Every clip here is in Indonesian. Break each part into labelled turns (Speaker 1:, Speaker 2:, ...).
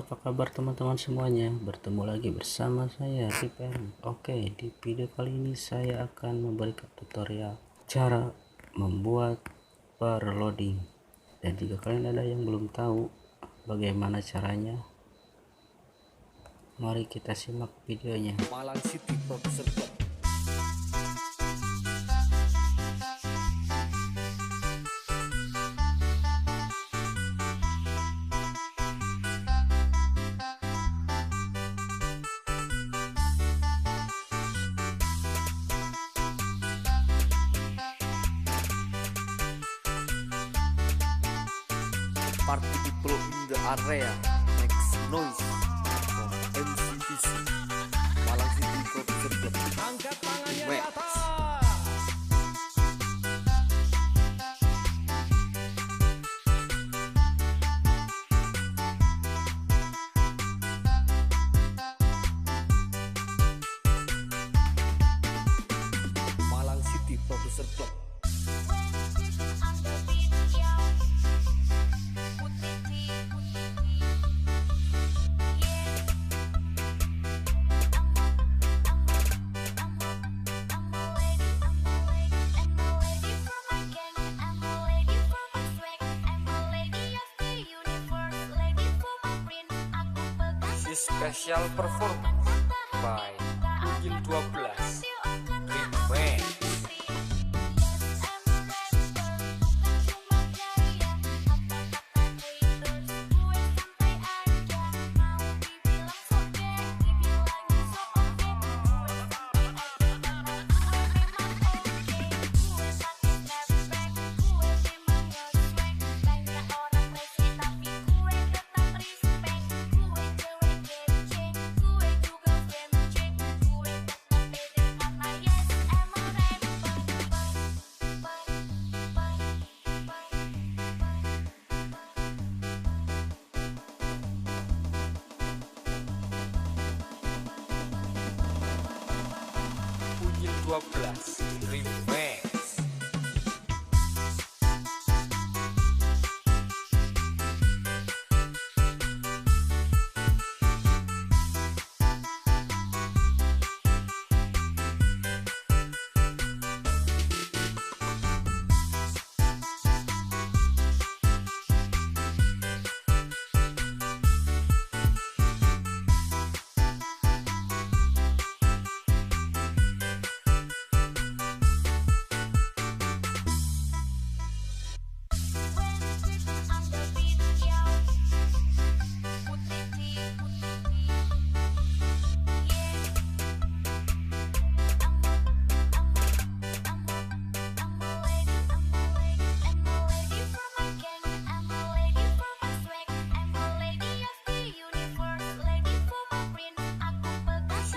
Speaker 1: apa kabar teman-teman semuanya? Bertemu lagi bersama saya rieff'Rmax. Oke, di video kali ini saya akan memberikan tutorial cara membuat loading. Dan jika kalian ada yang belum tahu bagaimana caranya, mari kita simak videonya.
Speaker 2: Malang City beksoubd. Party people in the area makes noise from MCPC Malang City beksoubd. Angkat tangannya di atas. Malang City beksoubd. Special performance by unyil 12 remix. Unyil 12 remix.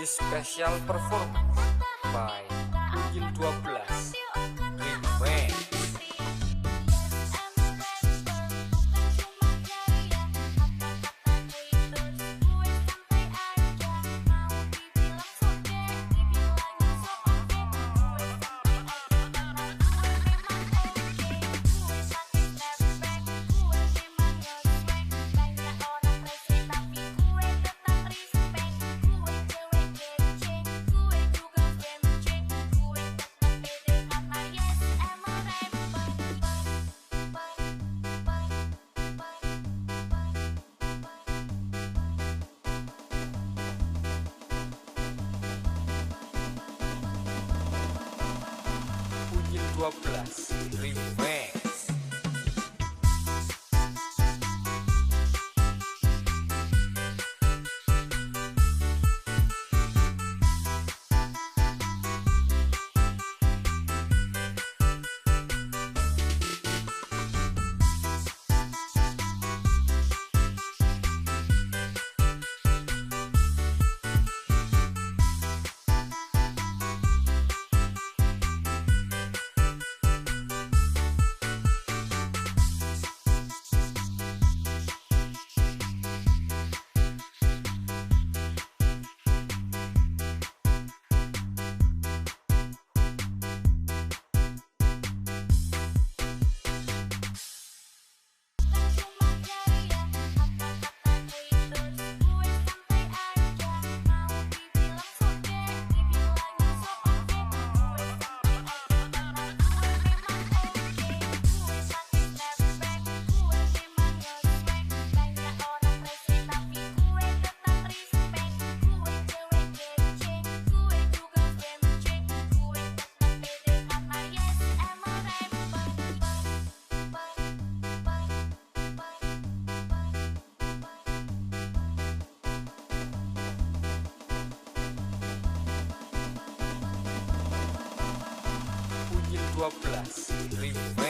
Speaker 2: Special performance by unyil 12 remix. Unyil 12 remix.
Speaker 3: 12 remix.